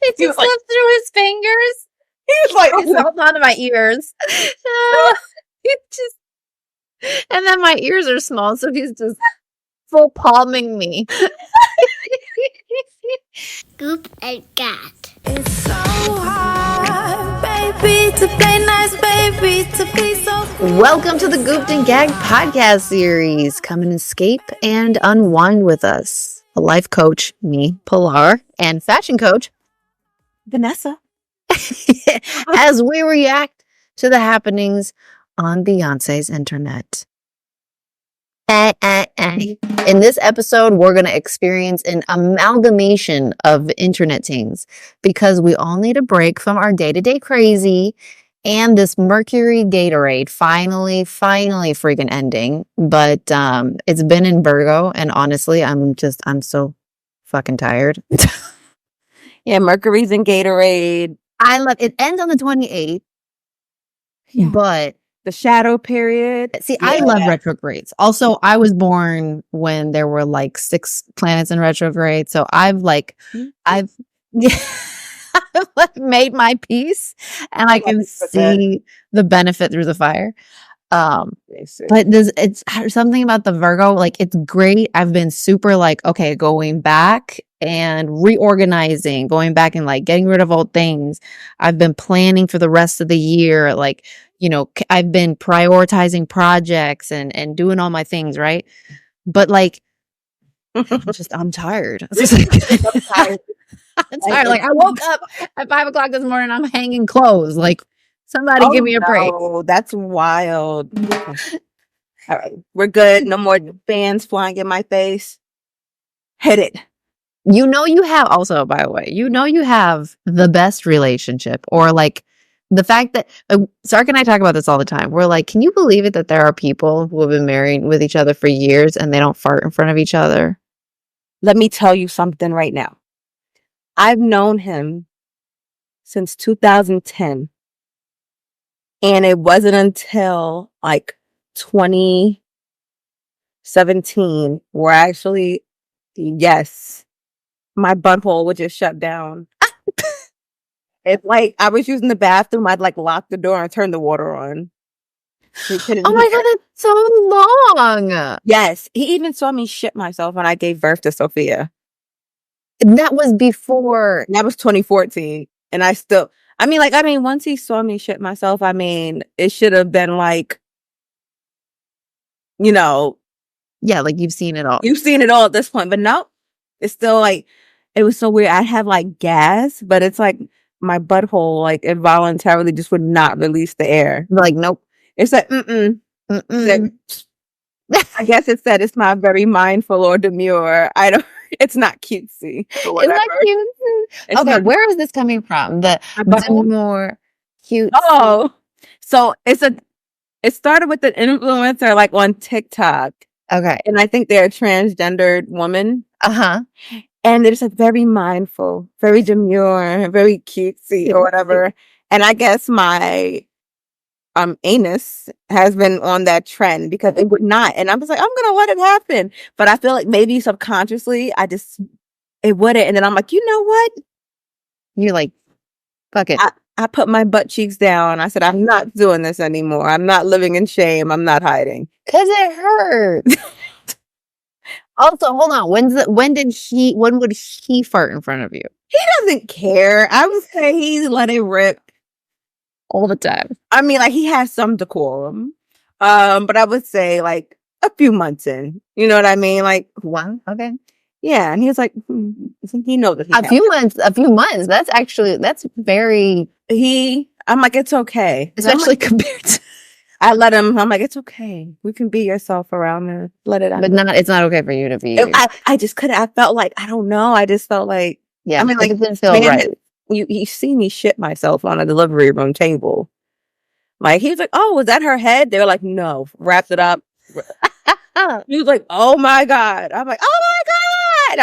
It just slipped through his fingers. He was like, It's held onto my ears. And then my ears are small, so he's just full palming me. Goop and Gat. It's so hard, baby, to play nice, baby, to be so cool. Welcome to the Gooped and Gagged podcast series. Come and escape and unwind with us. A life coach, me, Pilar, and fashion coach, Vanessa. as we react to the happenings on Beyonce's internet. In this episode, we're going to experience an amalgamation of internet things because we all need a break from our day-to-day crazy, and this Mercury Gatorade finally freaking ending. But it's been in Virgo, and honestly, I'm so fucking tired. Yeah, Mercury's in Gatorade. I love it. Ends on the 28th, but The shadow period. see, I love retrogrades. Also, I was born when there were like 6 planets in retrograde, so I've like made my peace, and I can see the benefit through the fire. But it's something about the Virgo, like it's great. I've been super like, okay, going back and reorganizing, going back and like getting rid of old things. I've been planning for the rest of the year. Like, you know, I've been prioritizing projects and doing all my things, right? But like, I'm tired. I'm tired. Like I woke up at 5 o'clock this morning. I'm hanging clothes. Like, somebody give me a break. Oh, that's wild. All right, we're good. No more fans flying in my face. Hit it. You know, you have also, by the way, you know, you have the best relationship, or like the fact that Sark and I talk about this all the time. We're like, can you believe it that there are people who have been married with each other for years and they don't fart in front of each other? Let me tell you something right now. I've known him since 2010. And it wasn't until like 2017 where actually, yes, my butthole would just shut down. It's like I was using the bathroom, I'd like lock the door and turn the water on. Oh my God, that's so long. Yes, he even saw me shit myself when I gave birth to Sophia. That was before. That was 2014. And once he saw me shit myself, it should have been like, you know. Yeah, like you've seen it all. You've seen it all at this point. But no, it's still like, it was so weird. I have like gas, but it's like my butthole like involuntarily just would not release the air. Like, nope. It's like, I guess it's that it's not very mindful or demure. It's not cutesy. It's not cutesy. Okay, where is this coming from? The more cute. Oh, so it started with an influencer like on TikTok. Okay, and I think they're a transgendered woman. And they're just like very mindful, very demure, very cutesy or whatever. And I guess my anus has been on that trend because it would not. And I'm just like, I'm gonna let it happen. But I feel like maybe subconsciously it wouldn't. And then I'm like, you know what? You're like, fuck it. I put my butt cheeks down. I said, I'm not doing this anymore. I'm not living in shame. I'm not hiding. Cause it hurts. Also, hold on. When would he fart in front of you? He doesn't care. I would say he let it rip all the time. Like he has some decorum. But I would say like a few months in. You know what I mean? Like, one. Okay. Yeah, and he was like, he knows that a few months. That's very. I'm like, it's okay, especially compared to. I let him. I'm like, it's okay. We can be yourself around there. Let it out. But it's not okay for you to be. I just couldn't. I felt like, I don't know. I just felt like, yeah. Like it didn't feel right. You see me shit myself on a delivery room table. Like he was like, oh, was that her head? They were like, no. Wrapped it up. He was like, oh my God. I'm like, oh my God.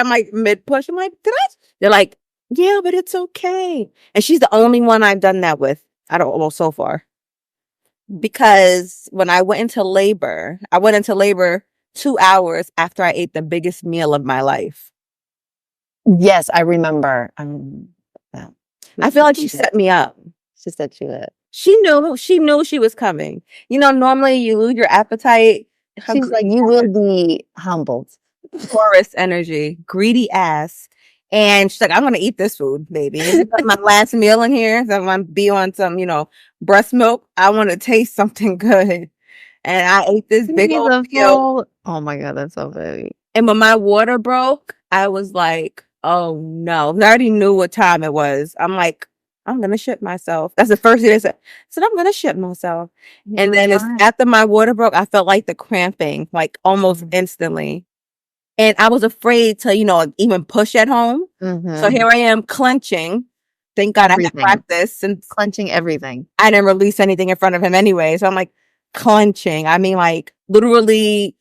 I'm like mid push. I'm like, did I? They're like, yeah, but it's okay. And she's the only one I've done that with. So far. Because when I went into labor 2 hours after I ate the biggest meal of my life. Yes, I remember. Yeah. I feel like she set me up. She said she would. She knew she was coming. Normally you lose your appetite. She's like, you will be humbled. Taurus energy, greedy ass. And she's like, I'm gonna eat this food, baby. My last meal in here. So I'm gonna be on some, breast milk. I want to taste something good. And I ate this big old meal. Oh my God, that's so funny. And when my water broke, I was like, oh no. I already knew what time it was. I'm like, I'm gonna shit myself. That's the first thing they said. I said, I'm gonna shit myself. And then after my water broke, I felt like the cramping, like almost instantly. And I was afraid to, even push at home. So here I am clenching. Thank God I had practice and clenching everything. I didn't release anything in front of him anyway. So I'm like clenching. I mean, like literally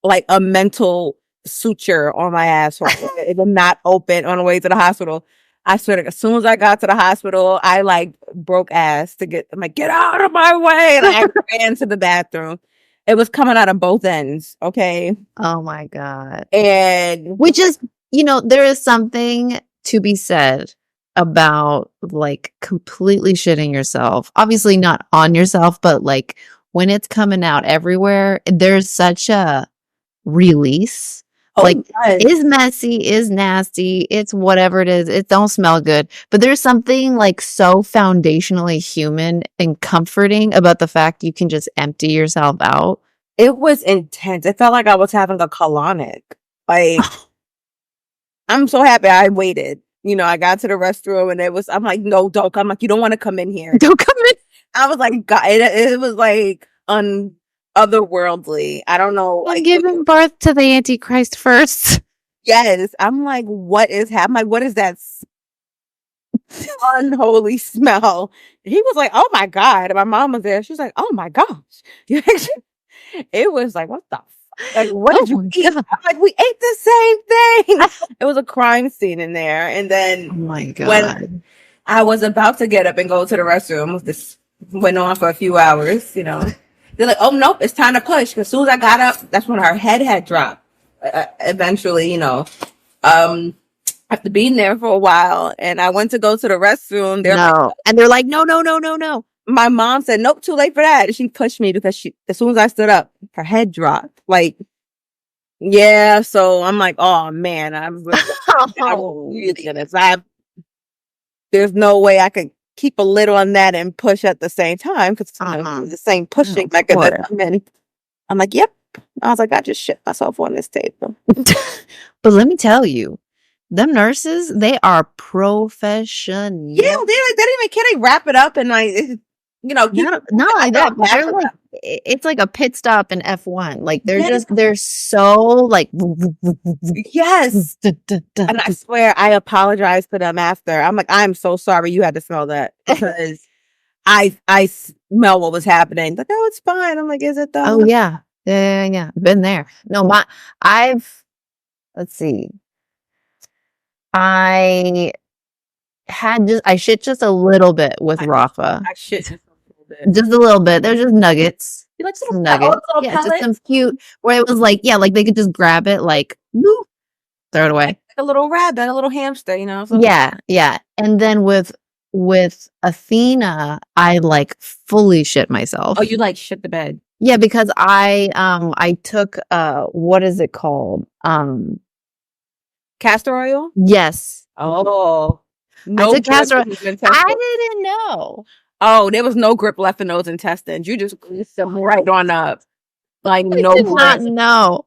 like a mental suture on my asshole. It did not open on the way to the hospital. I swear to God, as soon as I got to the hospital, I like broke ass I'm like, get out of my way. And I ran to the bathroom. It was coming out of both ends. Okay. Oh my God. And which is, there is something to be said about like completely shitting yourself. Obviously not on yourself, but like when it's coming out everywhere, there's such a release. Is messy, is nasty, it's whatever it is, it don't smell good, but there's something like so foundationally human and comforting about the fact you can just empty yourself out. It was intense. It felt like I was having a colonic. Like I'm so happy I waited. I got to the restroom and I'm like, no, don't come. Like, you don't want to come in here. Don't come in. I was like, God, it was like otherworldly. I don't know. Like giving birth to the Antichrist first. Yes. I'm like, what is happening? Like, what is that unholy smell? He was like, oh my God. And my mom was there. She was like, oh my gosh. It was like, what the fuck? Like, what did you eat? I'm like, we ate the same thing. It was a crime scene in there. And then oh my God. When I was about to get up and go to the restroom, this went on for a few hours, They're like, oh, nope, it's time to push. Because as soon as I got up, that's when her head had dropped. Eventually, after being there for a while, and I went to go to the restroom. They're like, no. My mom said, nope, too late for that. She pushed me because as soon as I stood up, her head dropped. Like, yeah. So I'm like, oh man, there's no way I could keep a lid on that and push at the same time because the same pushing mechanism. And I'm like, yep. I was like, I just shit myself on this table. But let me tell you, them nurses, they are professional. Yeah, they didn't even care. They wrap it up and like, not like that. But they're like, it's like a pit stop in F1. Like they're so like, yes. And I swear I apologized to them after. I'm like, I'm so sorry you had to smell that because I smell what was happening. Like, oh, it's fine. I'm like, is it though? Oh yeah. Been there. No, let's see. I shit just a little bit with Rafa. I shit just a little bit. Just a little bit. They're just nuggets. You like some nuggets? Yeah, pellets? Just some cute. Where it was like, like they could just grab it, like, woo, throw it away. Like a little rabbit, a little hamster, So. Yeah. And then with Athena, I like fully shit myself. Oh, you like shit the bed? Yeah, because I took what is it called? Castor oil? Yes. Oh. No, I took castor oil. I didn't know. Oh, there was no grip left in those intestines. You just greased them right on up. Like no grip. Not know.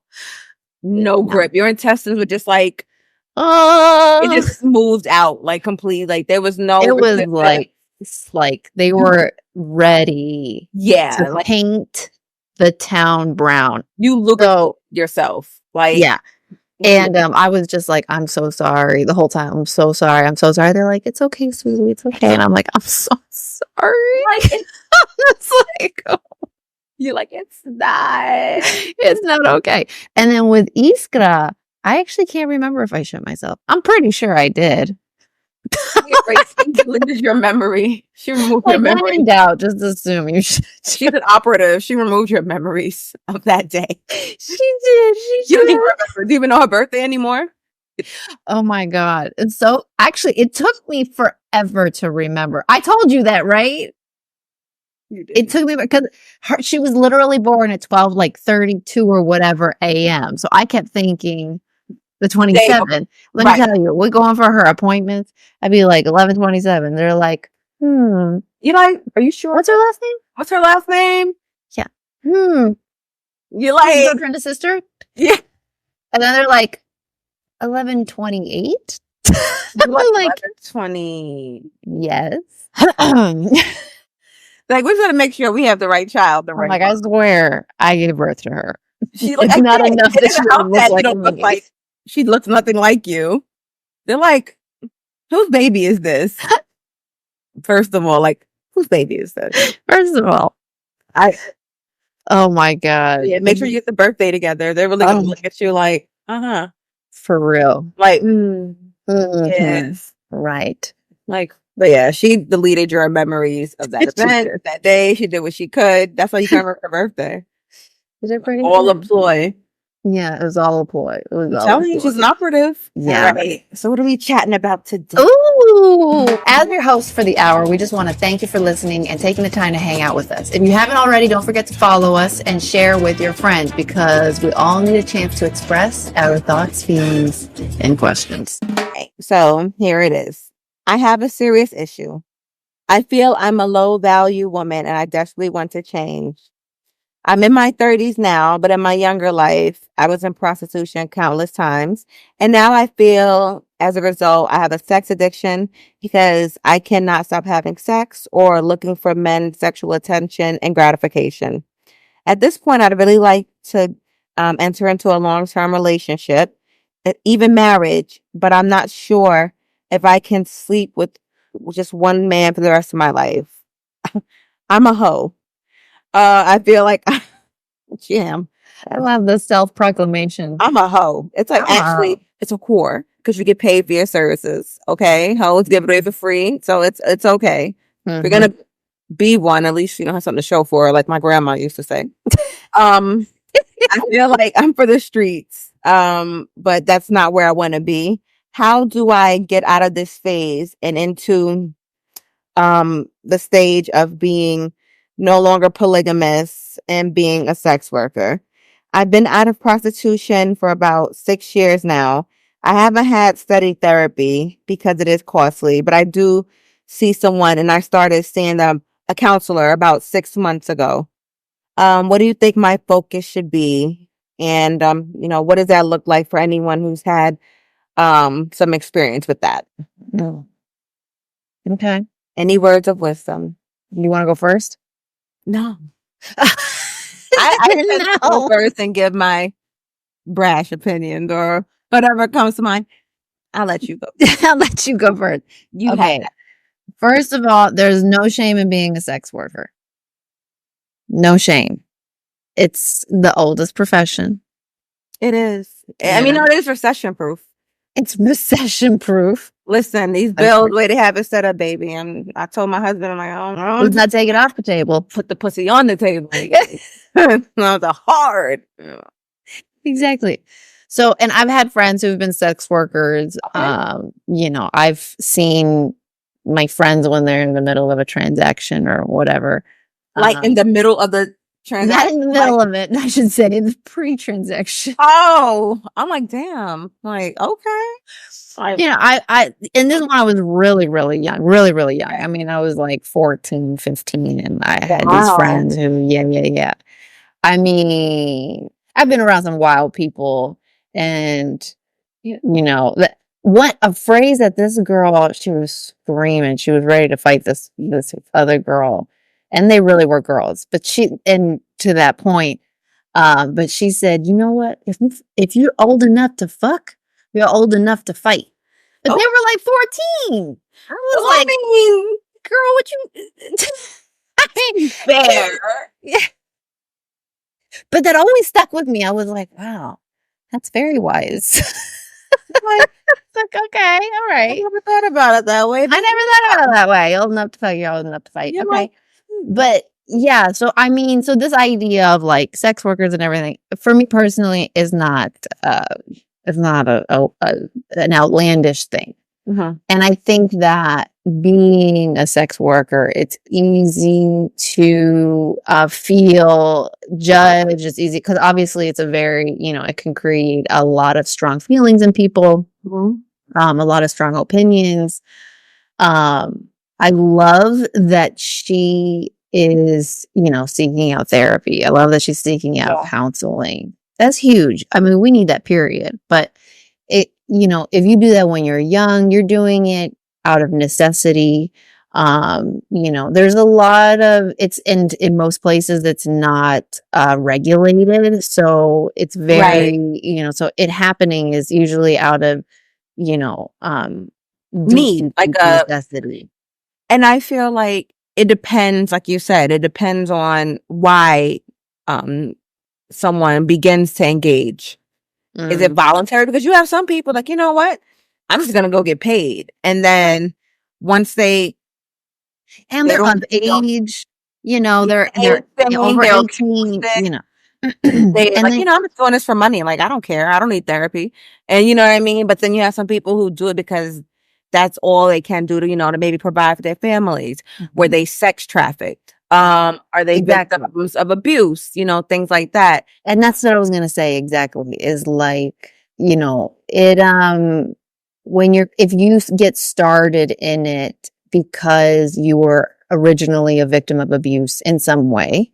No grip. Your intestines were just like it just smoothed out like completely. Like there was no. It was like they were ready. Yeah, to paint the town brown. You look at yourself, like yeah. And I was just like, I'm so sorry the whole time. I'm so sorry. They're like, it's okay, sweetie, it's okay. And I'm like, I'm so sorry. Like it's like, oh. You're like, it's not okay. And then with Iskra, I actually can't remember if I shit myself. I'm pretty sure I did. Your memory. She removed your memory. When in doubt, just assume you should. She's an operative. She removed your memories of that day. She did. You don't even remember. Do you even know her birthday anymore? Oh my God. And so actually it took me forever to remember. I told you that, right? It took me because she was literally born at 12, like 32 or whatever AM. So I kept thinking the 27. Let me tell you, we're going for her appointments. I'd be like 11:27. They're like, You like, are you sure? What's her last name? What's her last name? Yeah. You like girlfriend to sister? Yeah. And then they're like 11:28. like 20. Yes. Like, we're gonna make sure we have the right child. The right. Like, I swear, I gave birth to her. She like it's not enough that she look like she looks nothing like you. They're like, whose baby is this? First of all, like, whose baby is this? First of all, oh my God. Yeah, make sure you get the birthday together. They're really gonna look at you like, for real. Like, yes, right. Like, but yeah, she deleted your memories of that event that day. She did what she could. That's why you can't remember her birthday. Is it pretty all a ploy? Yeah, it was all a ploy. It was all telling you, she's an operative. Yeah. Right. So what are we chatting about today? Ooh! As your host for the hour, we just want to thank you for listening and taking the time to hang out with us. If you haven't already, don't forget to follow us and share with your friends because we all need a chance to express our thoughts, feelings, and questions. Okay, so here it is. I have a serious issue. I feel I'm a low value woman and I desperately want to change. I'm in my 30s now, but in my younger life, I was in prostitution countless times. And now I feel, as a result, I have a sex addiction because I cannot stop having sex or looking for men's sexual attention and gratification. At this point, I'd really like to enter into a long-term relationship, even marriage, but I'm not sure if I can sleep with just one man for the rest of my life. I'm a hoe. I feel like jam. I love the self-proclamation. I'm a hoe. It's like actually it's a core because you get paid for your services. Okay, hoes give it away for free, so it's okay. If you're gonna be one, at least you know have something to show for it, like my grandma used to say. I feel like I'm for the streets, but that's not where I want to be. How do I get out of this phase and into the stage of being no longer polygamous and being a sex worker? I've been out of prostitution for about 6 years now. I haven't had steady therapy because it is costly, but I do see someone and I started seeing a counselor about 6 months ago. What do you think my focus should be? And, what does that look like for anyone who's had some experience with that? Okay. Any words of wisdom? You want to go first? No. I can go first and give my brash opinions or whatever comes to mind. I'll let you go. I'll let you go first. Okay. First of all, there's no shame in being a sex worker. No shame. It's the oldest profession. It is. Yeah. I mean, it is recession proof. It's recession proof. Listen, these bills, the way they have it set up, baby. And I told my husband, I'm like, let's not take it off the table. Put the pussy on the table. No, the hard. Exactly. So, and I've had friends who've been sex workers. Okay. I've seen my friends when they're in the middle of a transaction or whatever. Like in the middle of the transaction? Not in the middle of it. I should say in the pre-transaction. Oh, I'm like, damn. Like, okay. And this one I was really, really young. Really, really young. I mean, I was like 14, 15, and I had these friends who, yeah. I mean, I've been around some wild people, and what a phrase that this girl, she was screaming, she was ready to fight this other girl, and they really were girls. But to that point, but she said, you know what? If you're old enough to fuck, you're old enough to fight. But they were like 14. I was like, girl, what you? I mean, fair. Yeah. But that always stuck with me. I was like, wow, that's very wise. Like, okay, all right. I never thought about it that way. I never thought about it that way. Old enough to fuck, you're old enough to fight. You're okay. right. But yeah, so I mean, so this idea of like sex workers and everything, for me personally, is not It's not an outlandish thing. Mm-hmm. And I think that being a sex worker, it's easy to feel judged. It's easy because obviously it's a very, it can create a lot of strong feelings in people, a lot of strong opinions. I love that she is, seeking out therapy. I love that she's seeking out counseling. That's huge. I mean, we need that, period. But if you do that when you're young, you're doing it out of necessity. There's a lot of it's in most places it's not regulated. So it's very, so it happening is usually out of, need, like a necessity. And I feel like it depends, like you said, it depends on why someone begins to engage. Is it voluntary? Because you have some people like, you know what? I'm just going to go get paid. And then once they're of age, they're over 18, They like, I'm just doing this for money. Like, I don't care. I don't need therapy. And you know what I mean? But then you have some people who do it because that's all they can do to, to maybe provide for their families. Were they sex trafficked? Are they victims of abuse? Things like that. And that's what I was going to say exactly is like, if you get started in it because you were originally a victim of abuse in some way,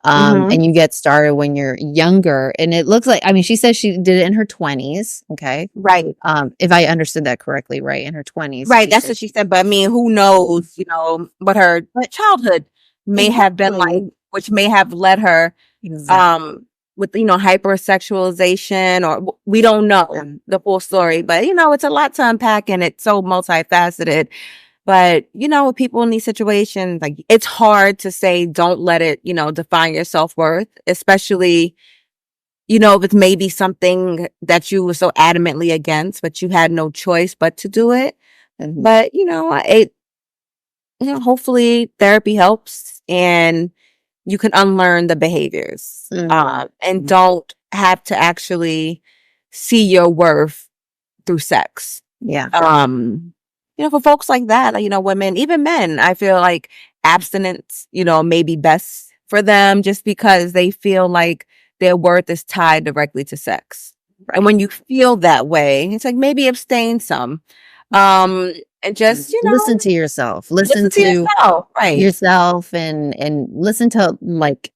and you get started when you're younger, and it looks like, she says she did it in her 20s. Okay. Right. If I understood that correctly, right. In her 20s. Right. That's what she said. But who knows, what her childhood may have been like, which may have led her, with, hypersexualization, or we don't know the full story, but, it's a lot to unpack and it's so multifaceted. But, with people in these situations, like, it's hard to say, don't let it, define your self-worth, especially, if it's maybe something that you were so adamantly against, but you had no choice but to do it. But, hopefully therapy helps and you can unlearn the behaviors, and don't have to actually see your worth through sex. Yeah. For folks like that, women, even men, I feel like abstinence, may be best for them just because they feel like their worth is tied directly to sex. Right. And when you feel that way, it's like maybe abstain some. And just, listen to yourself. Listen to yourself, right? Yourself and listen to like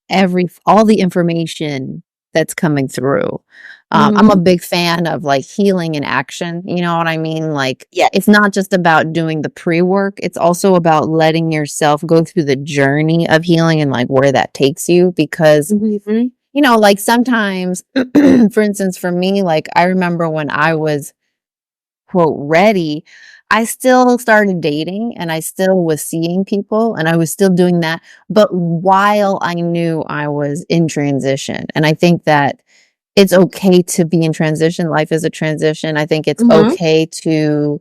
all the information that's coming through. I'm a big fan of like healing in action. You know what I mean? Like, it's not just about doing the pre-work. It's also about letting yourself go through the journey of healing and like where that takes you. Because, like sometimes, for instance, for me, like I remember when I was, quote, ready, I still started dating and I still was seeing people and I was still doing that. But while I knew I was in transition, and I think that it's okay to be in transition. Life is a transition. I think it's okay to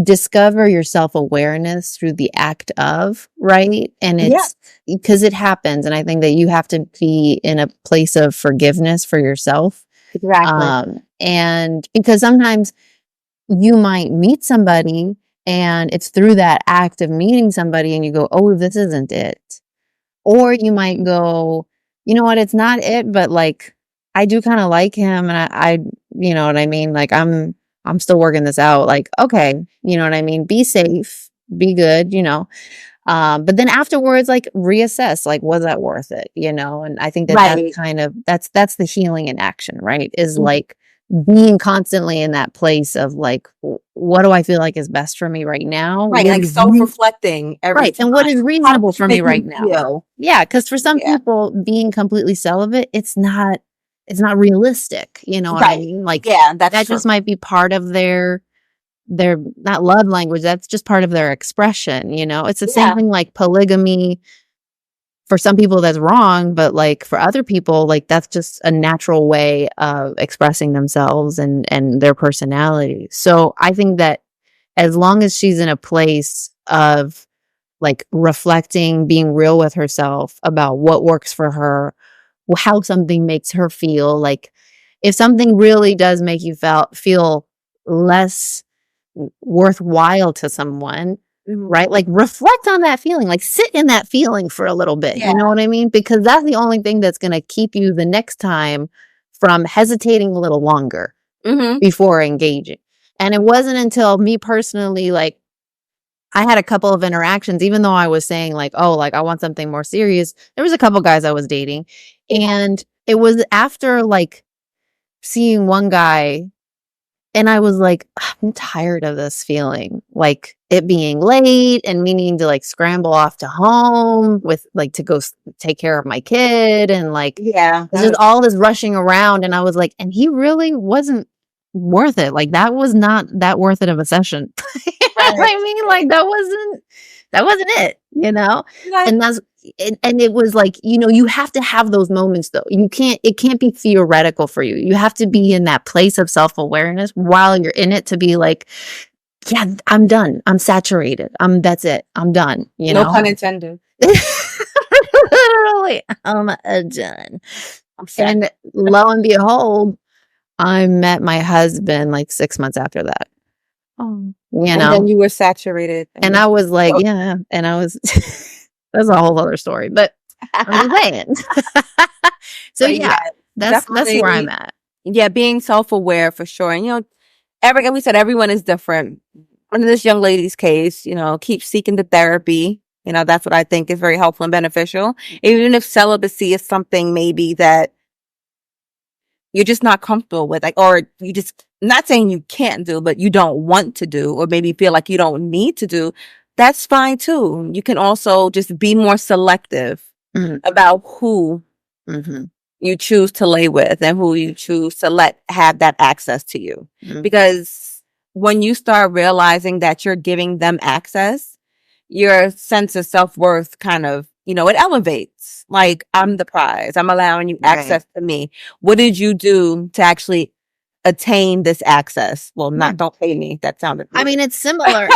discover your self-awareness through the act of, right? And it's because it happens. And I think that you have to be in a place of forgiveness for yourself. Exactly. And because sometimes you might meet somebody and it's through that act of meeting somebody and you go, oh, this isn't it. Or you might go, you know what, it's not it, but like, I do kind of like him and I, you know what I mean? Like I'm still working this out. Like, okay, you know what I mean? Be safe, be good, but then afterwards, like reassess, like, was that worth it? And I think that that's kind of, that's the healing in action, right? Is like being constantly in that place of like, what do I feel like is best for me right now? Right. Like self-reflecting. Right. And what is reasonable for me right now? Yeah. Cause for some people being completely celibate, it's not realistic. You know what I mean? Like, that just might be part of their not love language. That's just part of their expression. It's the same thing like polygamy. For some people that's wrong, but like for other people, like that's just a natural way of expressing themselves and their personality. So I think that as long as she's in a place of like reflecting, being real with herself about what works for her, how something makes her feel, like, if something really does make you feel less worthwhile to someone, right? Like reflect on that feeling, like sit in that feeling for a little bit. Yeah. You know what I mean? Because that's the only thing that's going to keep you the next time from hesitating a little longer before engaging. And it wasn't until me personally, like, I had a couple of interactions, even though I was saying like, oh, like I want something more serious. There was a couple guys I was dating, and it was after like seeing one guy, and I was like, I'm tired of this feeling, like it being late and me needing to like scramble off to home with like to go take care of my kid, and like there's just all this rushing around, and I was like, and he really wasn't worth it. Like that was not that worth it of a session. I mean, like that wasn't it, you know? And that's and it was like, you know, you have to have those moments though. It can't be theoretical for you. You have to be in that place of self-awareness while you're in it to be like, yeah, I'm done. I'm saturated. That's it. I'm done. You know? No pun intended. Literally, I'm done. And lo and behold, I met my husband like 6 months after that. Oh, you know, and then you were saturated, and I was like, yeah, and I was. That's a whole other story, but I'm just saying. So yeah, that's where I'm at. Yeah, being self-aware for sure, and you know, like we said, everyone is different. In this young lady's case, you know, keep seeking the therapy. You know, that's what I think is very helpful and beneficial. Even if celibacy is something maybe that you're just not comfortable with, like, or you just, not saying you can't do, but you don't want to do, or maybe feel like you don't need to do, that's fine too. You can also just be more selective about who you choose to lay with and who you choose to let have that access to you. Because when you start realizing that you're giving them access, your sense of self-worth kind of, you know, it elevates. Like, I'm the prize. I'm allowing you access to me. What did you do to actually attain this access? Well, don't pay me. That sounded weird. I mean, it's similar.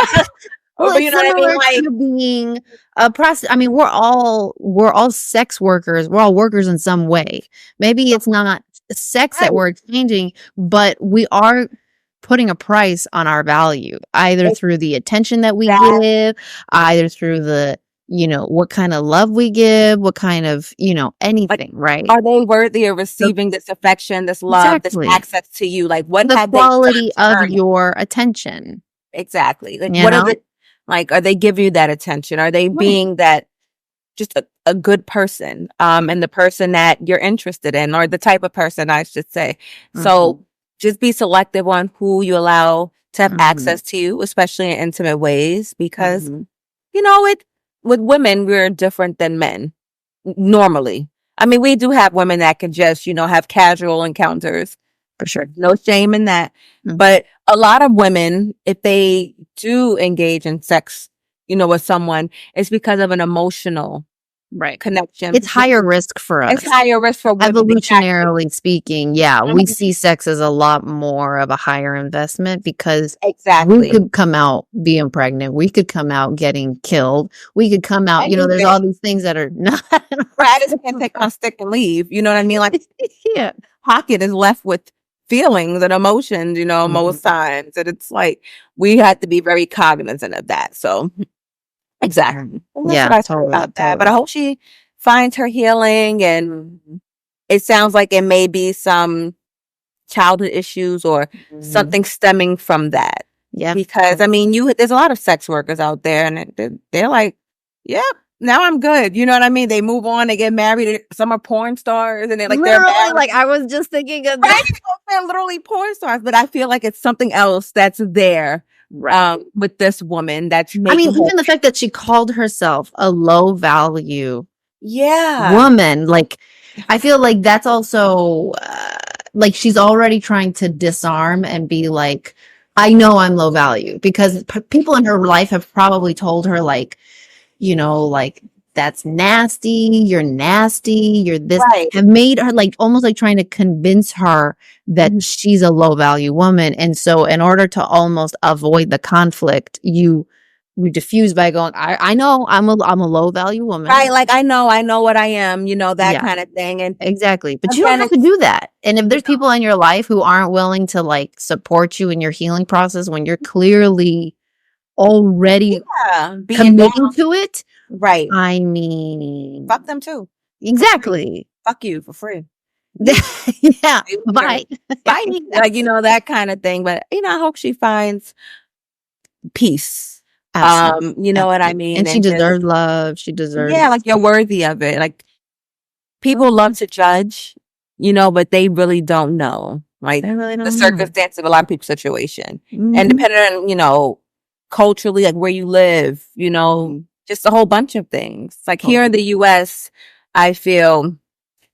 Well, but it's you know what I mean? similar to being a prostitute. I mean, we're all sex workers. We're all workers in some way. Maybe it's not sex that we're exchanging, but we are putting a price on our value, either through the attention that we give, either through the, you know, what kind of love we give, what kind of, you know, anything, right? Are they worthy of receiving this affection, this love, this access to you? Like, what the quality of your attention? Exactly. Like, what are like, are they giving you that attention? Are they being that just a good person, and the person that you're interested in, or the type of person, I should say. So just be selective on who you allow to have access to you, especially in intimate ways, because, you know, with women, we're different than men normally. I mean, we do have women that can just, you know, have casual encounters. For sure. No shame in that. But a lot of women, if they do engage in sex, you know, with someone, it's because of an emotional connection. It's higher risk for us. It's higher risk for women. Evolutionarily speaking, yeah, we see sex as a lot more of a higher investment because we could come out being pregnant. We could come out getting killed. We could come out, you know, there's all these things that are not. I just can't take my stick and leave. You know what I mean? Like, pocket is left with feelings and emotions, you know, most times. And it's like, we had to be very cognizant of that. So, exactly. That's what I about that. But I hope she finds her healing, and it sounds like it may be some childhood issues or something stemming from that. Yeah. Because, I mean, there's a lot of sex workers out there, and they're like, yep. Now I'm good. You know what I mean? They move on, they get married. Some are porn stars, and they're like, literally, they're like, I was just thinking of that. They're literally porn stars, but I feel like it's something else that's there with this woman. That's making even the fact that she called herself a low value woman, like, I feel like that's also like she's already trying to disarm and be like, I know I'm low value, because people in her life have probably told her, like, you know, like, that's nasty, you're this, have made her like almost like trying to convince her that she's a low value woman. And so in order to almost avoid the conflict, you we diffuse by going, I know I'm a low value woman. Right. Like, I know what I am, that kind of thing. And exactly. But you don't have to do that. And if there's people in your life who aren't willing to like support you in your healing process when you're clearly already committing to it. Right. I mean, fuck them too. Exactly. Fuck you for free. Yeah. Bye. Bye. Like, that kind of thing. But, I hope she finds peace. Absolutely. You know what I mean? And she deserves love. She deserves. Yeah, like you're worthy of it. Like people love to judge, but they really don't know. Like the circumstance of a lot of people's situation. And depending on, culturally, like where you live, just a whole bunch of things. Like here in the US, I feel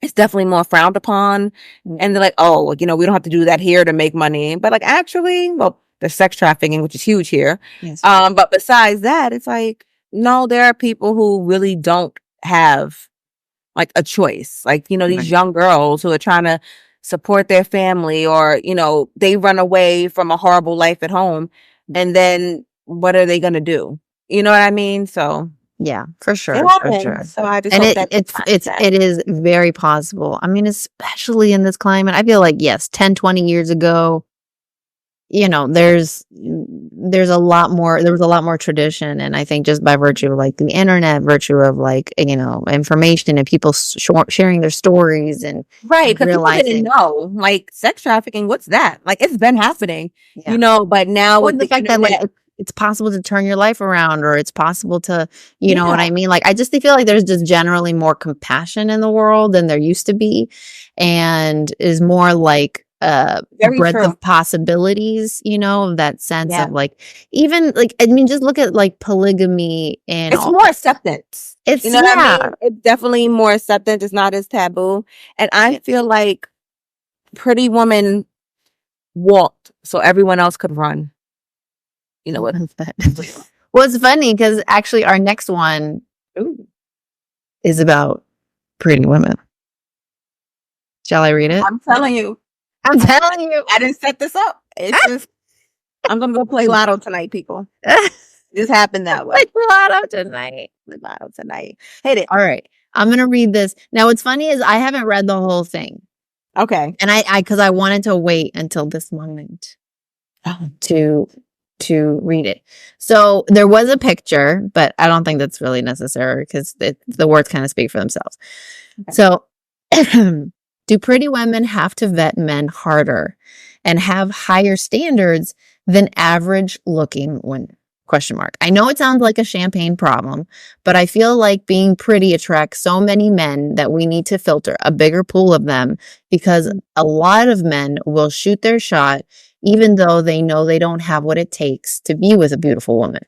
it's definitely more frowned upon. And they're like, oh, we don't have to do that here to make money. But like actually, well, there's sex trafficking, which is huge here. Yes. But besides that, it's like, no, there are people who really don't have like a choice. Like, these young girls who are trying to support their family or, they run away from a horrible life at home. And then what are they going to do? You know what I mean? So yeah, for sure. For sure. So I just hope it is very possible. I mean, especially in this climate, I feel like, yes, 10, 20 years ago, there's a lot more, there was a lot more tradition. And I think just by virtue of like the internet, virtue of like, information and people sharing their stories and right. Because people didn't know like sex trafficking. What's that? Like it's been happening, but now with the fact that like it's possible to turn your life around or it's possible to, you know what I mean? Like, I just feel like there's just generally more compassion in the world than there used to be and is more like, breadth of possibilities, that sense of like, even like, I mean, just look at like polygamy and it's more acceptance. It's what I mean? It's definitely more acceptance. It's not as taboo. And I feel like Pretty Woman walked so everyone else could run. You know what? Well, it's funny because actually our next one is about pretty women. Shall I read it? I'm telling you. I didn't set this up. It's just, I'm going to go play Lotto tonight, people. Just happened that way. Play Lotto tonight. Hit it. All right. I'm going to read this. Now, what's funny is I haven't read the whole thing. Okay. And because I wanted to wait until this moment to read it. So there was a picture, but I don't think that's really necessary because the words kind of speak for themselves. Okay. So do pretty women have to vet men harder and have higher standards than average looking women? ? I know it sounds like a champagne problem, but I feel like being pretty attracts so many men that we need to filter a bigger pool of them because a lot of men will shoot their shot even though they know they don't have what it takes to be with a beautiful woman.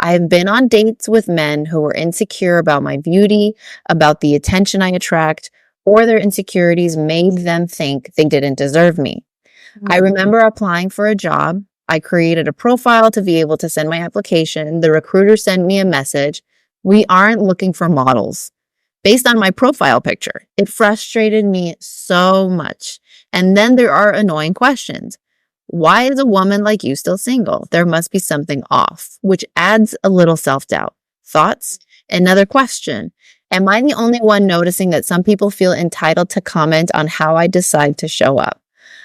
I have been on dates with men who were insecure about my beauty, about the attention I attract, or their insecurities made them think they didn't deserve me. I remember applying for a job. I created a profile to be able to send my application. The recruiter sent me a message. We aren't looking for models. Based on my profile picture, it frustrated me so much. And then there are annoying questions. Why is a woman like you still single? There must be something off, which adds a little self-doubt. Thoughts? Another question. Am I the only one noticing that some people feel entitled to comment on how I decide to show up?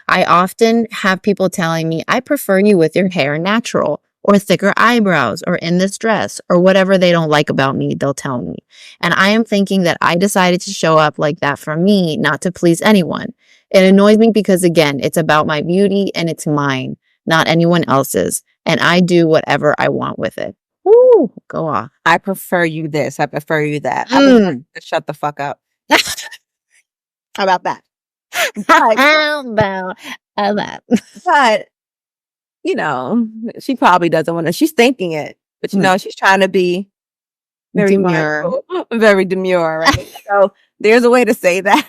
I often have people telling me, I prefer you with your hair natural, or thicker eyebrows, or in this dress, or whatever they don't like about me, they'll tell me. And I am thinking that I decided to show up like that for me, not to please anyone. It annoys me because, again, it's about my beauty and it's mine, not anyone else's. And I do whatever I want with it. Woo, go off. I prefer you this. I prefer you that. I prefer to shut the fuck up. How about that? How about that? But, she probably doesn't want to. She's thinking it. But, she's trying to be very demure. Very demure, right? So there's a way to say that.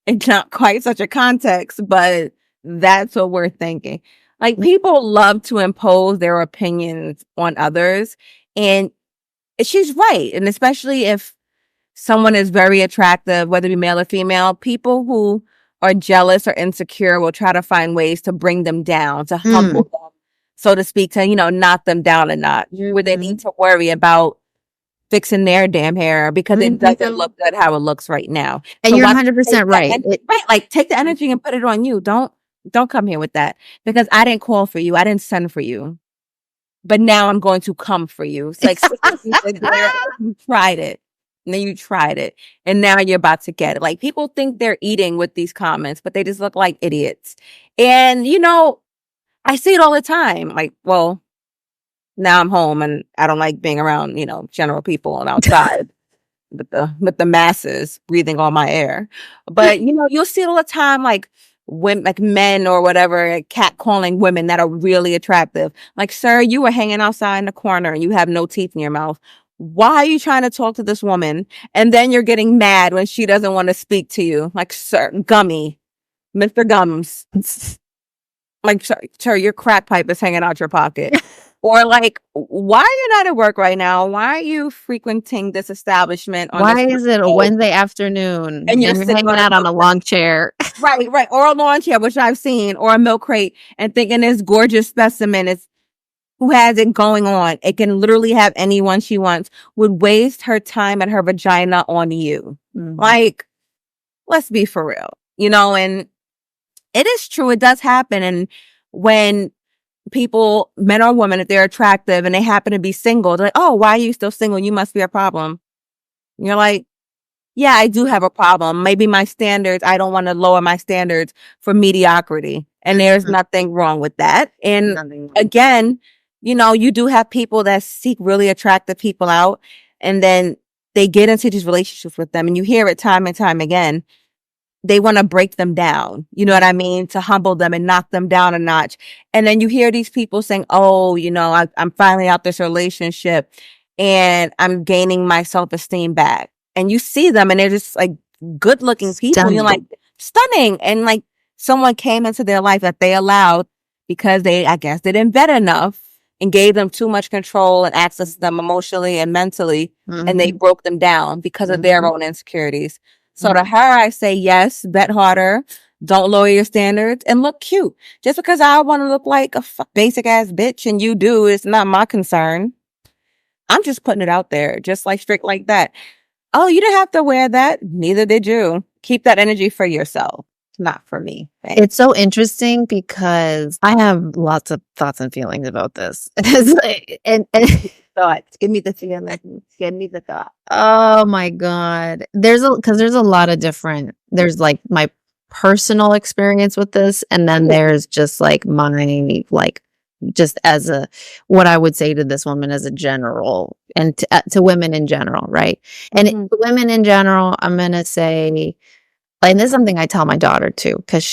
It's not quite such a context, but that's what we're thinking. Like, people love to impose their opinions on others. And she's right. And especially if someone is very attractive, whether it be male or female, people who are jealous or insecure will try to find ways to bring them down, to humble them, so to speak, to, knock them down a notch, where they need to worry about fixing their damn hair because it doesn't look good how it looks right now. And So you're why don't you 100% take that right. right, like take the energy and put it on you. Don't come here with that, because I didn't call for you. I didn't send for you. But now I'm going to come for you. It's like you tried it. And then you tried it. And now you're about to get it. Like, people think they're eating with these comments, but they just look like idiots. And, I see it all the time. Like, well, now I'm home and I don't like being around, general people and outside with the masses breathing all my air. But, you'll see it all the time, like, when, like, men or whatever, like, catcalling women that are really attractive. Like, sir, you were hanging outside in the corner and you have no teeth in your mouth. Why are you trying to talk to this woman? And then you're getting mad when she doesn't want to speak to you. Like, sir, Gummy, Mr. Gums. Like, sir, your crack pipe is hanging out your pocket. Or like, why are you not at work right now? Why are you frequenting this establishment? Why is it a Wednesday afternoon and you're hanging out on a long chair? Right. Or a lawn chair, which I've seen, or a milk crate, and thinking this gorgeous specimen is who has it going on. It can literally have anyone she wants, would waste her time and her vagina on you. Mm-hmm. Like, let's be for real, and it is true. It does happen. And when people, men or women, if they're attractive and they happen to be single, they're like, oh, why are you still single? You must be a problem. And you're like, yeah, I do have a problem. Maybe my standards, I don't want to lower my standards for mediocrity. And there's nothing wrong with that. And again, you do have people that seek really attractive people out, and then they get into these relationships with them, and you hear it time and time again. They want to break them down, you know what I mean? To humble them and knock them down a notch. And then you hear these people saying, oh, I'm finally out this relationship and I'm gaining my self-esteem back. And you see them and they're just like good looking people. And you're like, stunning. And like, someone came into their life that they allowed because I guess they didn't vet enough and gave them too much control and access to them emotionally and mentally. Mm-hmm. And they broke them down because of their own insecurities. So to her, I say, yes, bet harder. Don't lower your standards and look cute. Just because I want to look like a basic ass bitch and you do, it's not my concern. I'm just putting it out there, just like strict like that. Oh, you didn't have to wear that. Neither did you. Keep that energy for yourself. Not for me. Thanks. It's so interesting because I have lots of thoughts and feelings about this. and thoughts. Give me the feeling. Give me the thought. Oh my God. There's a lot of different, there's like my personal experience with this. And then there's just like my, like, just as what I would say to this woman as a general and to women in general. Right. And women in general, I'm going to say, and this is something I tell my daughter too, because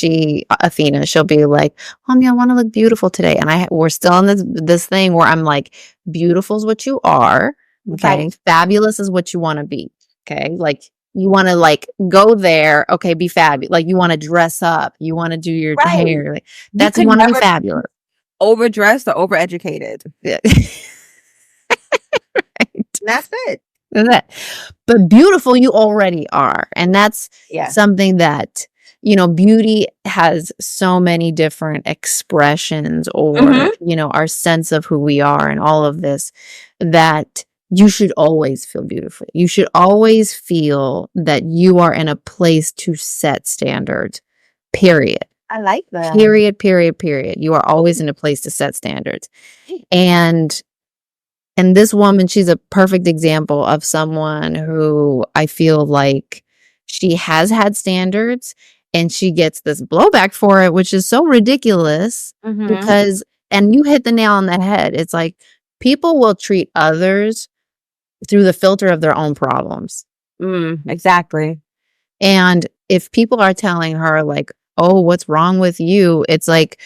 Athena, she'll be like, "Mommy, I want to look beautiful today." And we're still in this thing where I'm like, beautiful is what you are. Okay. Right. Fabulous is what you want to be. Okay. Like, you want to like go there. Okay. Be fabulous. Like, you want to dress up. You want to do your hair. Like, you want to be fabulous. Overdressed or overeducated. Yeah. Right. That's it. That. But beautiful you already are. And that's something that, beauty has so many different expressions or, our sense of who we are and all of this, that you should always feel beautiful. You should always feel that you are in a place to set standards, period. I like that. Period. You are always in a place to set standards. And this woman, she's a perfect example of someone who I feel like she has had standards and she gets this blowback for it, which is so ridiculous because, and you hit the nail on the head. It's like people will treat others through the filter of their own problems. Exactly. And if people are telling her like, oh, what's wrong with you? It's like,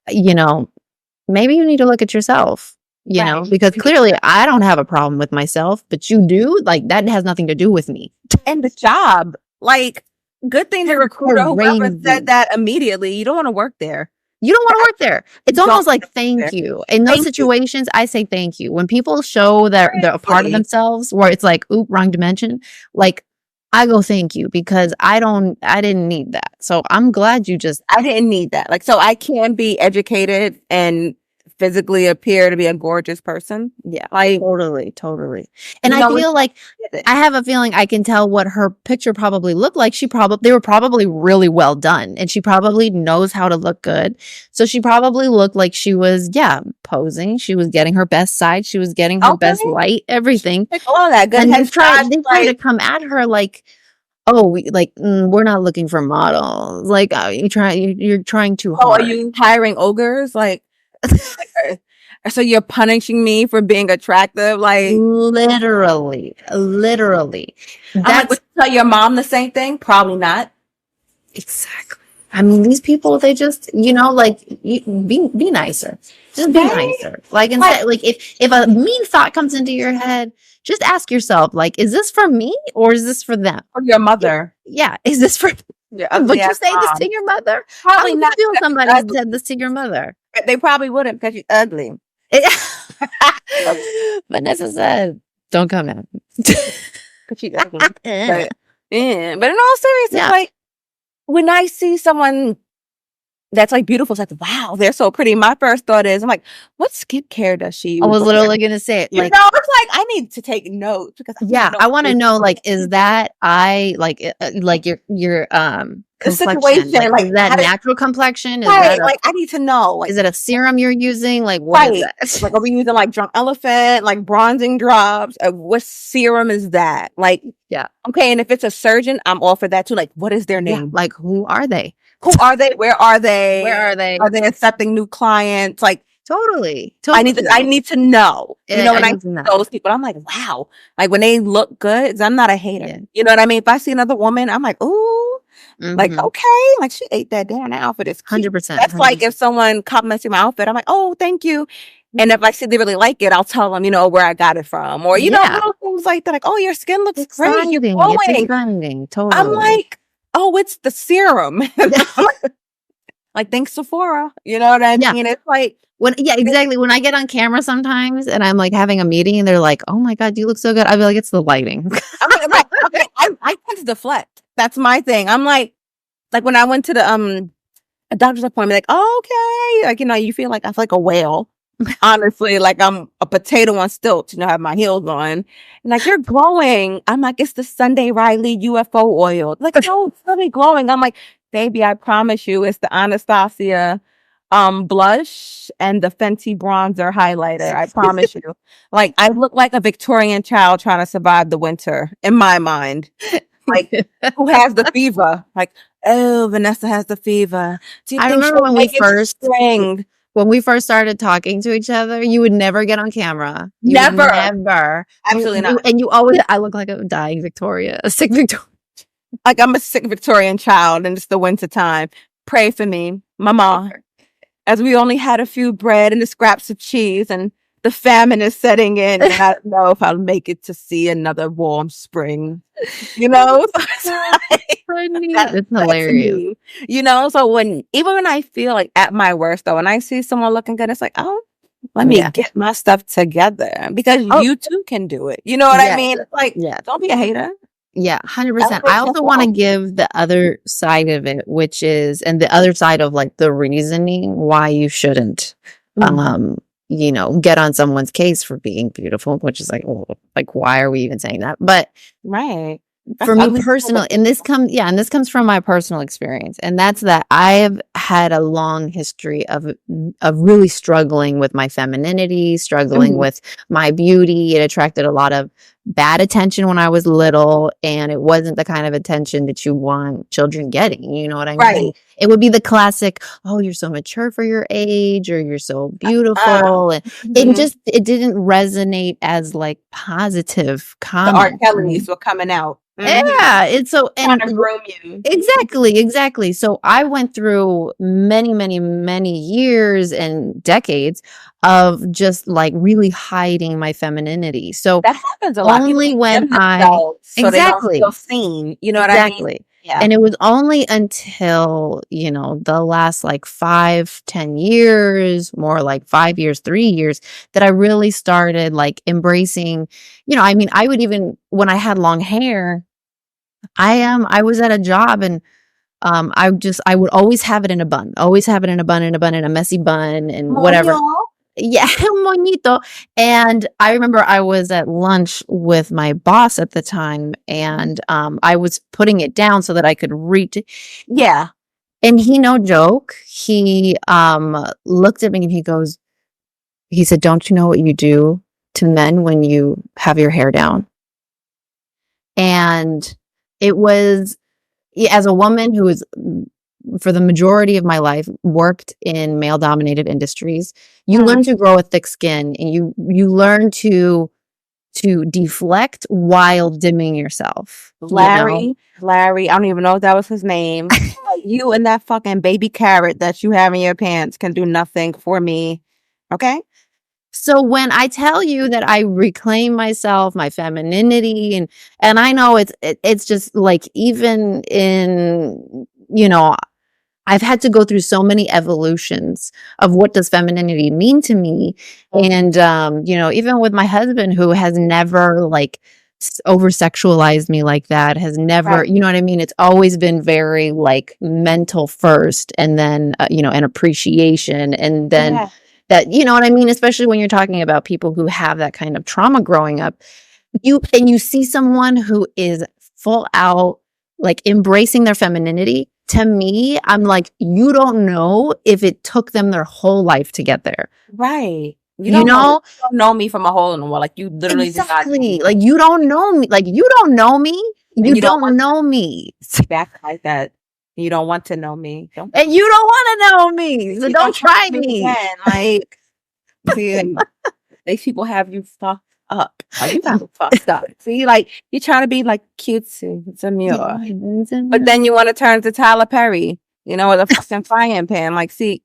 maybe you need to look at yourself. Because clearly I don't have a problem with myself, but you do. Like, that has nothing to do with me. And the job, like, good thing the recruiter whoever said that immediately. You don't want to work there. You don't want to work there. It's almost like thank you. In those situations, I say thank you. When people show that they're a part of themselves, where it's like, oop, wrong dimension. Like, I go thank you because I didn't need that. So I'm glad I didn't need that. Like, so I can be educated and physically appear to be a gorgeous person. Yeah, Like, totally. And you I know, feel like I have a feeling I can tell what her picture probably looked like. They were probably really well done, and she probably knows how to look good. So she probably looked like she was, posing. She was getting her best side. She was getting her best light, everything. like all that good And head they try to come at her like, oh, we're not looking for models. Like, you're trying too hard. are you hiring ogres? Like, so you're punishing me for being attractive? Like, literally. I'm like, would you tell your mom the same thing? Probably not. Exactly. I mean, these people, they just, like, be nicer. Just be nicer. Like, instead, like, if a mean thought comes into your head, just ask yourself, like, is this for me or is this for them? Or your mother. Yeah. Is this for, would you say this to your mother? Probably not. Feel somebody said this to your mother. They probably wouldn't because you're ugly. Vanessa said, don't come at me. Because she's ugly. But in all seriousness, like, when I see someone that's like beautiful, it's like, wow, they're so pretty. My first thought is, I'm like, what skincare does she use? I was literally going to say it. Like, it's like, I need to take notes because I want to know, like, is that your complexion? Like, is that natural complexion? Is that like, I need to know. Like, is it a serum you're using? Like, what is that? Like, are we using like Drunk Elephant, like bronzing drops? What serum is that? Like, okay, and if it's a surgeon, I'm all for that too. Like, what is their name? Like, who are they? Who are they? Where are they? Where are they? Are they accepting new clients? Like, totally. I need to know. You know, when I see know those people, I'm like, wow. Like, when they look good, I'm not a hater. Yeah. You know what I mean? If I see another woman, I'm like, ooh, like, okay, like she ate that damn outfit. It's 100%. That's 100%. Like if someone compliments me my outfit, I'm like, oh, thank you. And if I see they really like it, I'll tell them, where I got it from, or little things like that. Like, oh, your skin looks great. You're glowing. It's exciting. Totally. I'm like, oh, it's the serum. Like, thanks, Sephora. You know what I mean? It's like, exactly. When I get on camera sometimes and I'm like having a meeting and they're like, oh my God, you look so good. I'll be like, it's the lighting. I'm like, I tend to deflect. That's my thing. I'm like when I went to the a doctor's appointment, like, oh, okay. Like, you feel like I feel like a whale. Honestly, like I'm a potato on stilts, I have my heels on. And like, you're glowing. I'm like, it's the Sunday Riley UFO oil. Like, no, it's really glowing. I'm like, baby, I promise you, it's the Anastasia blush and the Fenty bronzer highlighter. I promise you. Like, I look like a Victorian child trying to survive the winter in my mind. Like, who has the fever? Like, oh, Vanessa has the fever. Do you I think remember when we first started talking to each other, you would never get on camera. Never. Absolutely not. And I look like a dying Victoria, a sick Victoria. Like, I'm a sick Victorian child and it's the winter time. Pray for me, Mama. As we only had a few bread and the scraps of cheese and the famine is setting in. And I don't know if I'll make it to see another warm spring. It's hilarious. So even when I feel like at my worst, though, when I see someone looking good, it's like, oh, let me get my stuff together because you too can do it. You know what I mean? It's like, don't be a hater. Yeah, 100%. I also want to give the other side of it, which is, and the other side of like the reasoning why you shouldn't, get on someone's case for being beautiful, which is like, well, like, why are we even saying that? But for me personally, and this comes from my personal experience, and that's that I've had a long history of really struggling with my femininity, struggling with my beauty. It attracted a lot of bad attention when I was little, and it wasn't the kind of attention that you want children getting. You know what I mean? Right. It would be the classic, oh, you're so mature for your age, or you're so beautiful. And it didn't resonate as like positive comments. The R. Kellys were coming out. Yeah, it's so trying to groom you. Exactly. So I went through many, many, many years and decades of just like really hiding my femininity. So that happens a lot. Only when so they don't feel seen. You know what I mean? Yeah. And it was only until, the last like 5-10 years, more like 5 years, 3 years, that I really started like embracing, I would even, when I had long hair, I was at a job and I would always have it in a bun, in a messy bun and whatever. Yeah, moñito. And I remember I was at lunch with my boss at the time, and I was putting it down so that I could reach. Yeah. And he, no joke, he looked at me and he said, "Don't you know what you do to men when you have your hair down?" And it was, as a woman who was, for the majority of my life, worked in male dominated industries, you learn to grow a thick skin, and you learn to deflect while dimming yourself. Larry, I don't even know if that was his name. You and that fucking baby carrot that you have in your pants can do nothing for me. Okay? So when I tell you that I reclaim myself, my femininity, and I know it's just like, even in, I've had to go through so many evolutions of what does femininity mean to me. And, even with my husband, who has never like over sexualized me like that, has never, you know what I mean? It's always been very like mental first, and then, an appreciation. And then that, you know what I mean? Especially when you're talking about people who have that kind of trauma growing up, you see someone who is full out, like, embracing their femininity. To me, I'm like, you don't know if it took them their whole life to get there. Right. You don't know me from a hole in the wall. Like, you literally exactly. Like, you don't know me. Like, you don't know me. You don't know me. Back like that. You don't want to know me. And you don't want to know me. So don't try me. Again. Like, see, these people have you fucked up. Like, you got fucked up. See, like, you're trying to be like cutesy, demure. But then you want to turn to Tyler Perry, with a fucking frying pan. Like, see,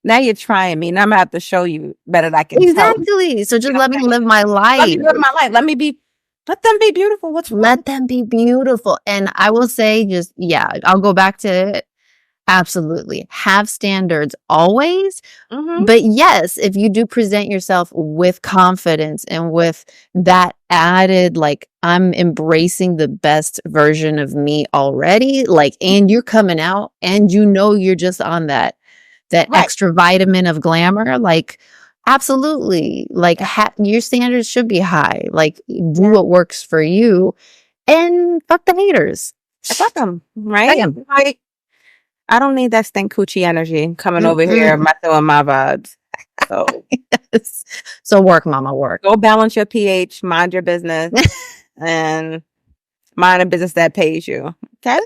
now you're trying me, and I'm gonna have to show you better that I can exactly. So just let me live my life. Let me live my life. Let them be beautiful. Let them be beautiful. And I will say, I'll go back to it. Absolutely. Have standards always. Mm-hmm. But yes, if you do present yourself with confidence and with that added, like, I'm embracing the best version of me already, like, and you're coming out and you're just on that extra vitamin of glamour, like, absolutely. Like, your standards should be high. Like, do what works for you, and fuck the haters. Fuck them, right? Like, I don't need that stink coochie energy coming over here messing with my vibes. So, yes. So work, mama, work. Go balance your pH, mind your business, and mind a business that pays you. Okay?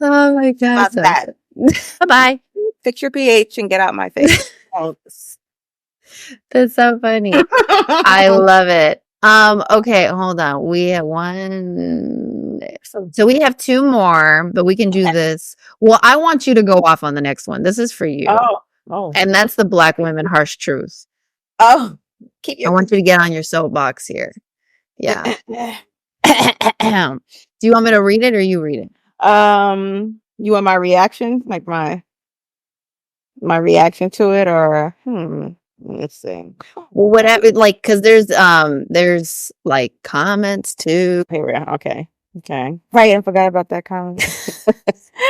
Oh my God. Bye-bye. Fix your pH and get out my face. That's so funny. I love it. Okay, hold on. We have one. So we have two more, but we can do this. Well, I want you to go off on the next one. This is for you. Oh. And that's the Black women harsh truth. Oh. I want you to get on your soapbox here. Yeah. Do you want me to read it, or you read it? You want my reaction? Like my reaction to it, or let's see. Well, whatever, like, because there's like comments too. Okay. Right, I forgot about that comment.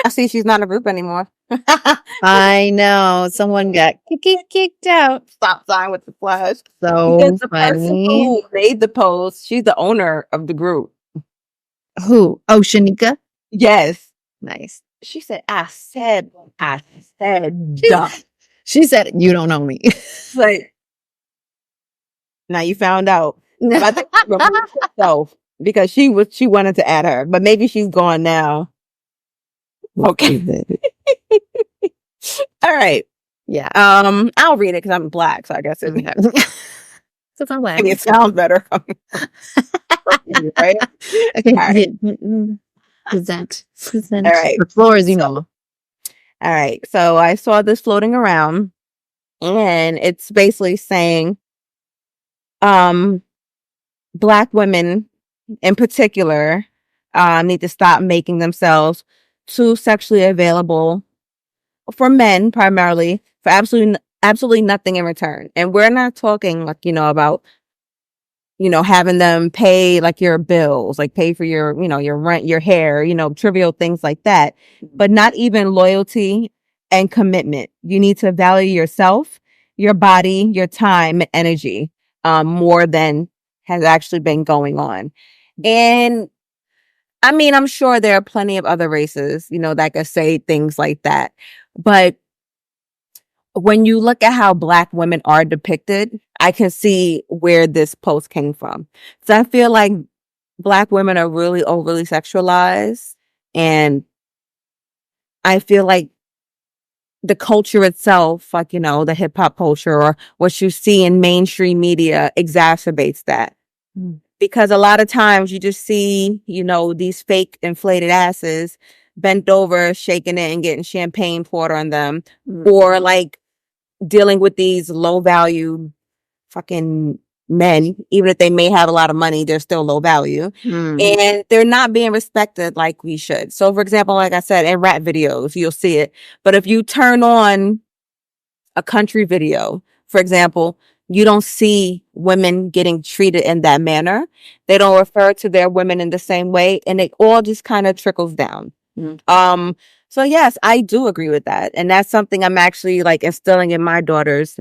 I see she's not in a group anymore. I know. Someone got kicked out. Stop sign with the flash. So because the funny. person who made the post, she's the owner of the group. Who? Oh, Shanika? Yes. Nice. She said, I said, she said, you don't know me. Like, now you found out. I think she removed herself because she wanted to add her, but maybe she's gone now. Okay. All right. Yeah. I'll read it because I'm Black, so I guess it so I'm Black. Maybe it sounds better. Right? Okay. Right. Present. All right. The floor is, All right. So I saw this floating around, and it's basically saying, Black women in particular need to stop making themselves too sexually available for men, primarily, for absolutely nothing in return. And we're not talking like, about, having them pay like your bills, like pay for your, your rent, your hair, trivial things like that, but not even loyalty and commitment. You need to value yourself your body, your time, and energy, more than has actually been going on. And I mean, I'm sure there are plenty of other races, that could say things like that. But when you look at how Black women are depicted, I can see where this post came from. So I feel like Black women are really overly sexualized. And I feel like the culture itself, like, the hip hop culture or what you see in mainstream media exacerbates that. Because a lot of times you just see, these fake inflated asses bent over, shaking it and getting champagne poured on them, or like dealing with these low value fucking men, even if they may have a lot of money, they're still low value. And they're not being respected like we should. So, for example, like I said, in rap videos, you'll see it. But if you turn on a country video, for example, you don't see women getting treated in that manner. They don't refer to their women in the same way, and it all just kind of trickles down. So yes, I do agree with that. And that's something I'm actually like instilling in my daughters.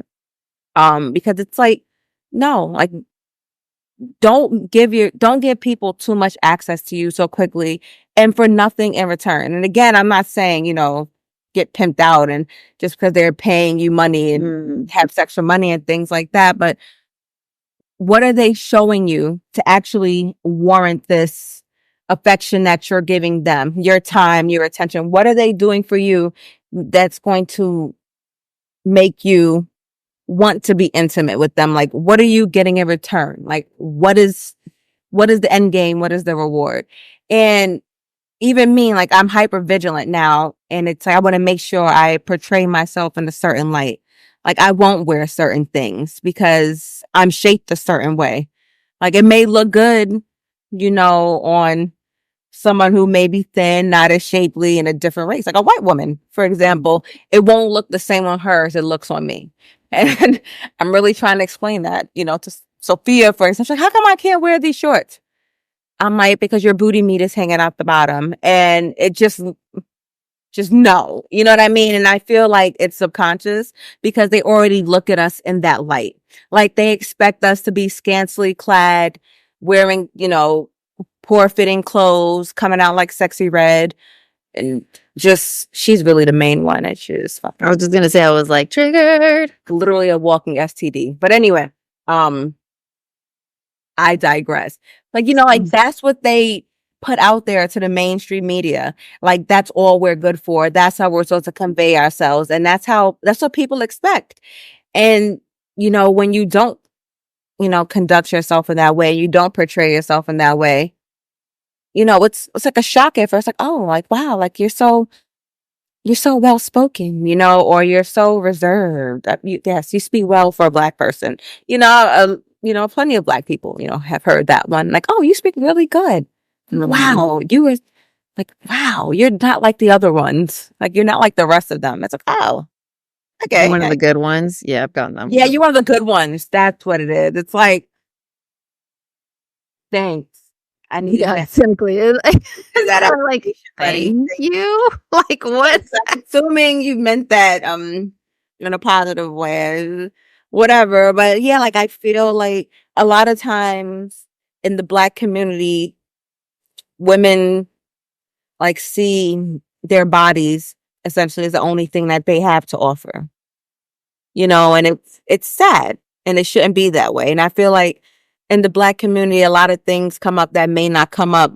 Because it's like, no, like don't give people too much access to you so quickly and for nothing in return. And again, I'm not saying, get pimped out and just because they're paying you money and have sex for money and things like that. But what are they showing you to actually warrant this affection that you're giving them, your time, your attention? What are they doing for you that's going to make you want to be intimate with them? Like, what are you getting in return? Like, what is the end game? What is the reward? And even me, like, I'm hyper vigilant now, and it's like I want to make sure I portray myself in a certain light. Like, I won't wear certain things because I'm shaped a certain way. Like, it may look good, on someone who may be thin, not as shapely, in a different race, like a white woman, for example. It won't look the same on her as it looks on me. And I'm really trying to explain that, to Sophia, for example. She's like, how come I can't wear these shorts? I'm like, because your booty meat is hanging out the bottom. And it just no. You know what I mean? And I feel like it's subconscious because they already look at us in that light. Like they expect us to be scantily clad, wearing, poor fitting clothes, coming out like Sexy Red. And she's really the main one. And she's fucking. I was just going to say, I was like, triggered. Literally a walking STD. But anyway, I digress. Like, like that's what they put out there to the mainstream media. Like, that's all we're good for. That's how we're supposed to convey ourselves. And that's what people expect. And, when you don't, conduct yourself in that way, you don't portray yourself in that way, it's like a shock at first. Like, oh, like, wow, like you're so well spoken, or you're so reserved. Yes, you speak well for a Black person. Plenty of Black people, have heard that one. Like, oh, you speak really good. Wow, you're not like the other ones. Like, you're not like the rest of them. It's like, oh, okay. One of the good ones. Yeah, I've gotten them. Yeah, you're one of the good ones. That's what it is. It's like, thanks. I need that. Simply. Is that like, thank you? Like, what? Assuming you meant that in a positive way, whatever. But yeah, like I feel like a lot of times in the Black community, women like see their bodies essentially as the only thing that they have to offer. And it's sad, and it shouldn't be that way. And I feel like in the Black community, a lot of things come up that may not come up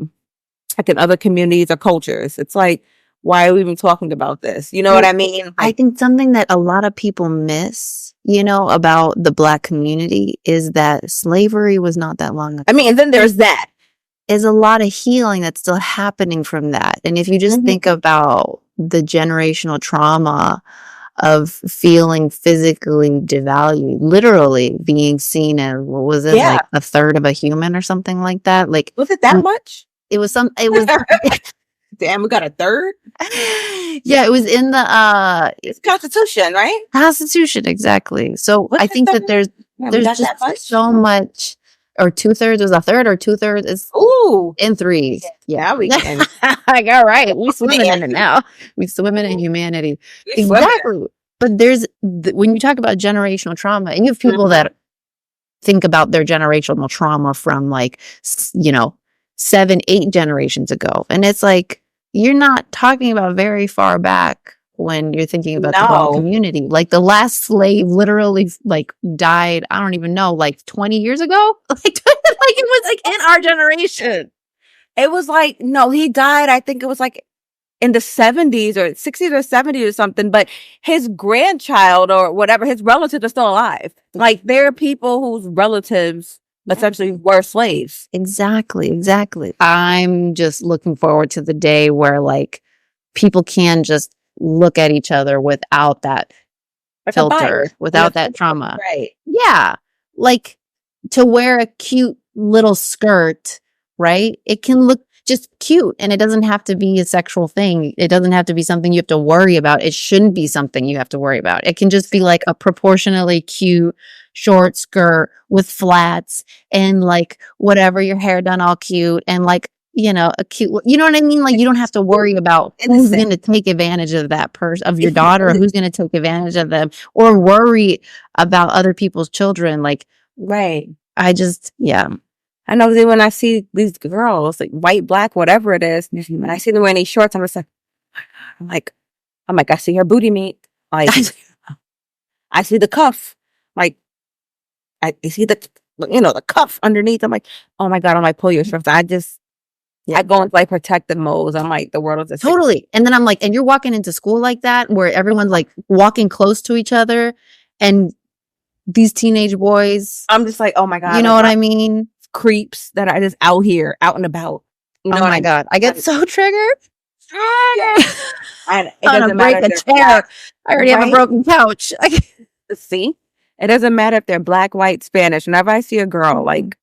like in other communities or cultures. It's like, why are we even talking about this? You know what I mean? I think something that a lot of people miss, about the Black community is that slavery was not that long ago. I mean, and then there's that. There's a lot of healing that's still happening from that. And if you just think about the generational trauma of feeling physically devalued, literally being seen as, what was it, like a third of a human or something like that? Like, was it that much? It was damn, we got a third? Yeah, it was in the it's Constitution, right? Constitution, exactly. So I think that there's just so much, or 2/3, was a third or 2/3 is in threes. Yeah, we can. Like, all right, we swimming in it now. We swimming in humanity. Exactly. But when you talk about generational trauma, and you have people that think about their generational trauma from like, 7, 8 generations ago. And it's like, you're not talking about very far back when you're thinking about the whole community. Like the last slave literally like died, I don't even know, like 20 years ago? Like it was like in our generation. It was like, no, he died. I think it was like in the 70s or 60s or 70s or something, but his grandchild or whatever, his relatives are still alive. Like there are people whose relatives essentially were slaves. Exactly. I'm just looking forward to the day where like people can just look at each other without that filter, without that trauma. Right. Yeah. Like to wear a cute little skirt, right? It can look just cute, and it doesn't have to be a sexual thing. It doesn't have to be something you have to worry about. It shouldn't be something you have to worry about. It can just be like a proportionally cute short skirt with flats and like whatever, your hair done all cute and like, a cute, you know what I mean? Like you don't have to worry about who's going to take advantage of that person, of your daughter, or who's going to take advantage of them, or worry about other people's children. Like, right. I know that when I see these girls, like white, black, whatever it is, and I see them wearing these shorts, I'm just like, I see her booty meat. Like, I see the cuff. Like, I see the cuff underneath. I'm like, oh my God, I'm like, pull your shorts. I go into like protective modes. I'm like, the world is just totally. And then I'm like, and you're walking into school like that, where everyone's like walking close to each other, and these teenage boys. I'm just like, oh my God. You know what I mean? Creeps that are just out here, out and about. You know my God. I get so triggered. And it doesn't break a chair. I already have a broken couch. See? It doesn't matter if they're black, white, Spanish. Whenever I see a girl, like,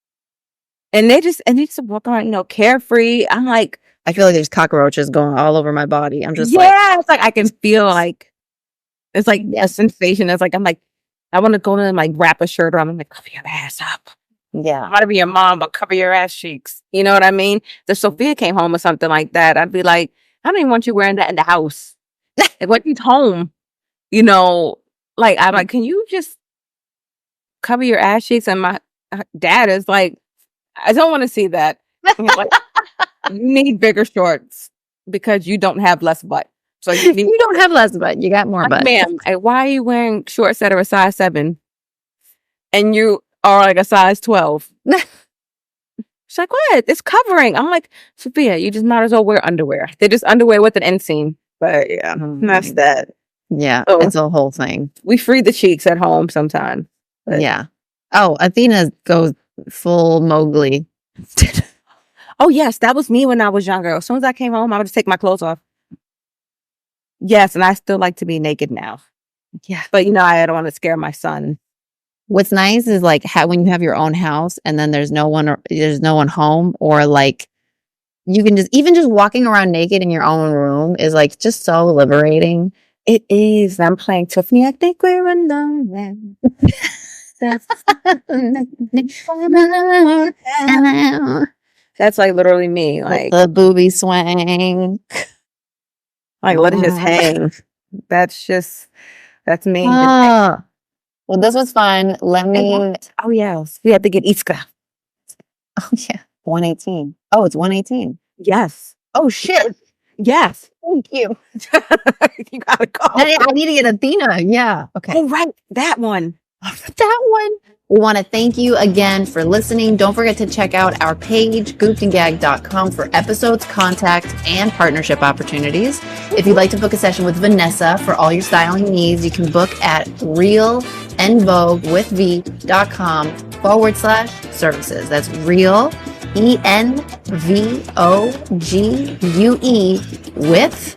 and they just walk around, carefree. I'm like, I feel like there's cockroaches going all over my body. I'm just it's like I can feel like it's like a sensation. It's like I'm like, I want to go in and like wrap a shirt around. I'm like, cover your ass up. Yeah. I'm about to be your mom, but cover your ass cheeks. You know what I mean? If Sophia came home or something like that, I'd be like, I don't even want you wearing that in the house. Like, when she's home, like, I'm like, can you just cover your ass cheeks? And my dad is like, I don't want to see that. Like, you need bigger shorts because you don't have less butt. So you don't have less butt. You got more butt. Ma'am, why are you wearing shorts that are a size 7? And you are like a size 12. She's like, what? It's covering. I'm like, Sophia, you just might as well wear underwear. They're just underwear with an inseam. But yeah, that's that. Yeah, it's a whole thing. We free the cheeks at home sometimes. Yeah. Oh, Athena goes full Mowgli. Oh, yes. That was me when I was younger. As soon as I came home, I would just take my clothes off. Yes, and I still like to be naked now. Yeah. But, I don't want to scare my son. What's nice is like when you have your own house and then there's no one home, or like you can just walking around naked in your own room is like just so liberating. It is. I'm playing Tiffany. I think we're alone. That's like literally me. Like the booby swing. Like let it just hang. That's me. Well, this was fun. Let me. Oh, yes. We had to get Iska. Oh, yeah. 118. Oh, it's 118. Yes. Oh, shit. Yes. Thank you. You gotta go. I need to get Athena. Yeah. Okay. Oh, right. That one. That one. We want to thank you again for listening. Don't forget to check out our page, goopedanggag.com, for episodes, contact, and partnership opportunities. If you'd like to book a session with Vanessa for all your styling needs, you can book at realandvogue.com/services. That's real, ENVOGUE with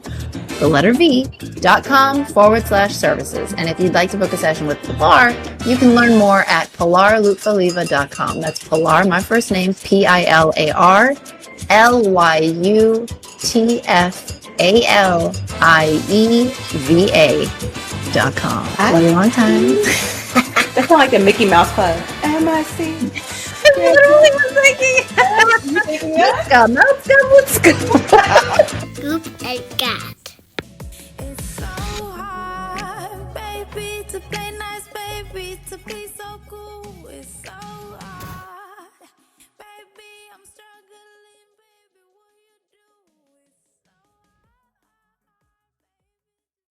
the letter V.com/services. And if you'd like to book a session with Pilar, you can learn more at pilarlutfaliva.com. That's Pilar, my first name, PILARLUTFALIEVA.com. One long time. That's not like the Mickey Mouse Club. MIC. I literally was thinking. Let's go. Goop and Gat. It's so hard, baby. to play nice, baby, to be so cool. It's so